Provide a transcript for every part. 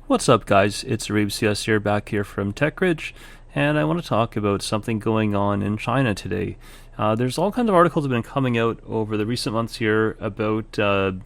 What's up, guys? It's Reeb CS here, back here from TechRidge, and I want to talk about something going on in China today. There's all kinds of articles that have been coming out over the recent months here about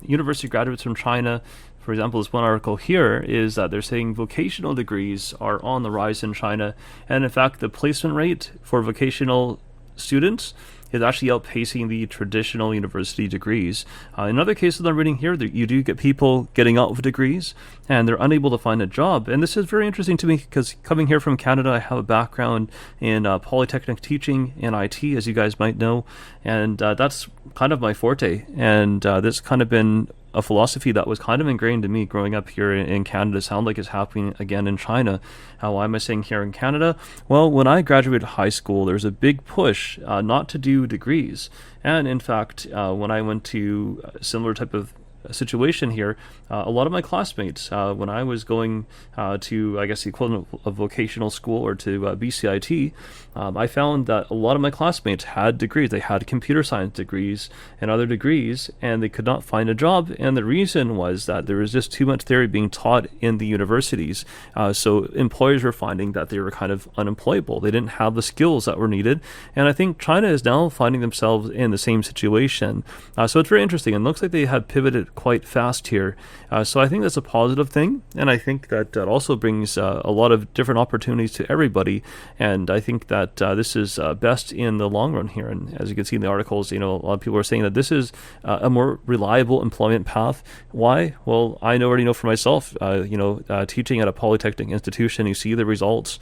university graduates from China. For example, this one article here is that they're saying vocational degrees are on the rise in China, and in fact, the placement rate for vocational students is actually outpacing the traditional university degrees. In other cases I'm reading here, you do get people getting out with degrees and they're unable to find a job. And this is very interesting to me because coming here from Canada, I have a background in polytechnic teaching in IT, as you guys might know, and that's kind of my forte. And this kind of been a philosophy that was kind of ingrained in me growing up here in Canada. Sound like it's happening again in China. Why am I saying here in Canada? Well, when I graduated high school, there was a big push not to do degrees. And in fact, when I went to a similar type of situation here, a lot of my classmates, when I was going to, I guess, the equivalent of vocational school or to BCIT, I found that a lot of my classmates had degrees. They had computer science degrees and other degrees, and they could not find a job. And the reason was that there was just too much theory being taught in the universities. So employers were finding that they were kind of unemployable. They didn't have the skills that were needed. And I think China is now finding themselves in the same situation. So it's very interesting. And it looks like they have pivoted quite fast here. So I think that's a positive thing, and I think that also brings a lot of different opportunities to everybody, and I think that this is best in the long run here. And as you can see in the articles, a lot of people are saying that this is a more reliable employment path. Why? Well, I already know for myself, teaching at a polytechnic institution, you see the results.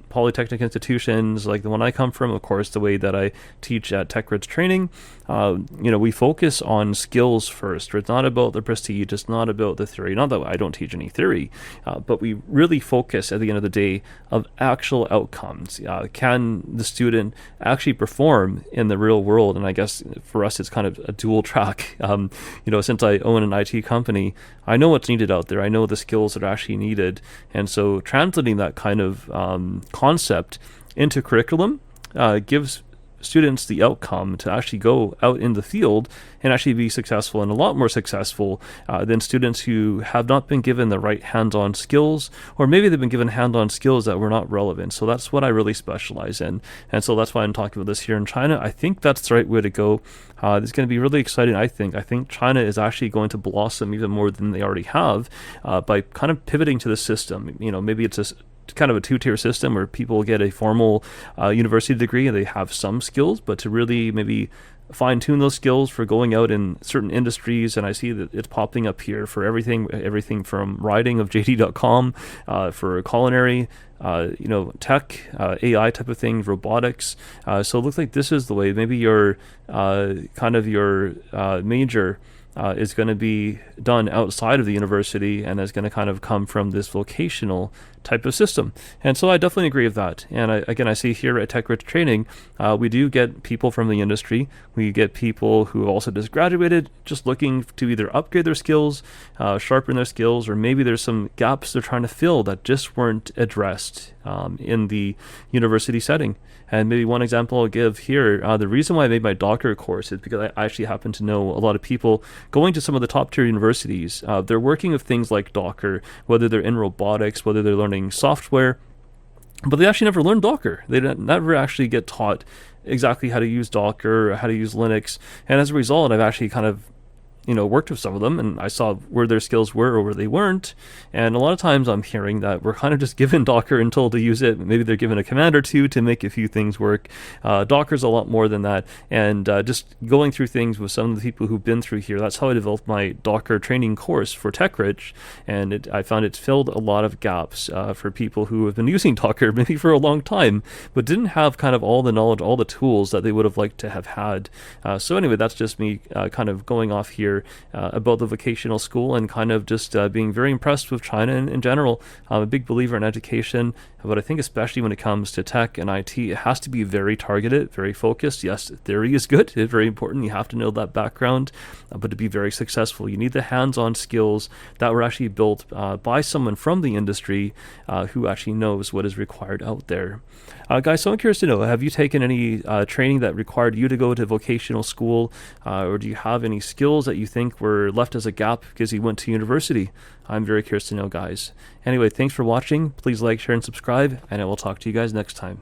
Polytechnic institutions like the one I come from, of course, the way that I teach at TechRidge training, we focus on skills first. It's not about the prestige, it's not about the theory. Not that I don't teach any theory, but we really focus at the end of the day of actual outcomes. Can the student actually perform in the real world? And I guess for us, it's kind of a dual track. Since I own an IT company, I know what's needed out there. I know the skills that are actually needed. And so translating that kind of concept into curriculum gives students the outcome to actually go out in the field and actually be successful, and a lot more successful than students who have not been given the right hands-on skills, or maybe they've been given hands-on skills that were not relevant. So that's what I really specialize in, and so that's why I'm talking about this here in China. I think that's the right way to go. It's going to be really exciting. I think China is actually going to blossom even more than they already have by kind of pivoting to the system. Maybe it's kind of a two-tier system where people get a formal university degree and they have some skills, but to really maybe fine-tune those skills for going out in certain industries. And I see that it's popping up here for everything from writing of JD.com, for culinary, tech, AI type of things, robotics. So it looks like this is the way. Maybe your major is going to be done outside of the university and is going to kind of come from this vocational type of system. And so I definitely agree with that. And I see here at TechRidge Training, we do get people from the industry. We get people who have also just graduated, just looking to either upgrade their skills, sharpen their skills, or maybe there's some gaps they're trying to fill that just weren't addressed in the university setting. And maybe one example I'll give here, the reason why I made my doctorate course is because I actually happen to know a lot of people going to some of the top tier universities. They're working with things like Docker, whether they're in robotics, whether they're learning software, but they actually never learn Docker. They never actually get taught exactly how to use Docker or how to use Linux. And as a result, I've actually kind of worked with some of them, and I saw where their skills were or where they weren't. And a lot of times I'm hearing that we're kind of just given Docker and told to use it. Maybe they're given a command or two to make a few things work. Docker's a lot more than that. And just going through things with some of the people who've been through here, that's how I developed my Docker training course for TechRidge. And I found it's filled a lot of gaps for people who have been using Docker maybe for a long time, but didn't have kind of all the knowledge, all the tools that they would have liked to have had. So anyway, that's just me kind of going off here about the vocational school and kind of just being very impressed with China in general. I'm a big believer in education, but I think especially when it comes to tech and IT, it has to be very targeted, very focused. Yes, theory is good. It's very important. You have to know that background, but to be very successful, you need the hands-on skills that were actually built by someone from the industry who actually knows what is required out there. Guys, so I'm curious to know, have you taken any training that required you to go to vocational school, or do you have any skills that you you think were left as a gap because he went to university? I'm very curious to know, guys. Anyway, thanks for watching. Please like, share, and subscribe, and I will talk to you guys next time.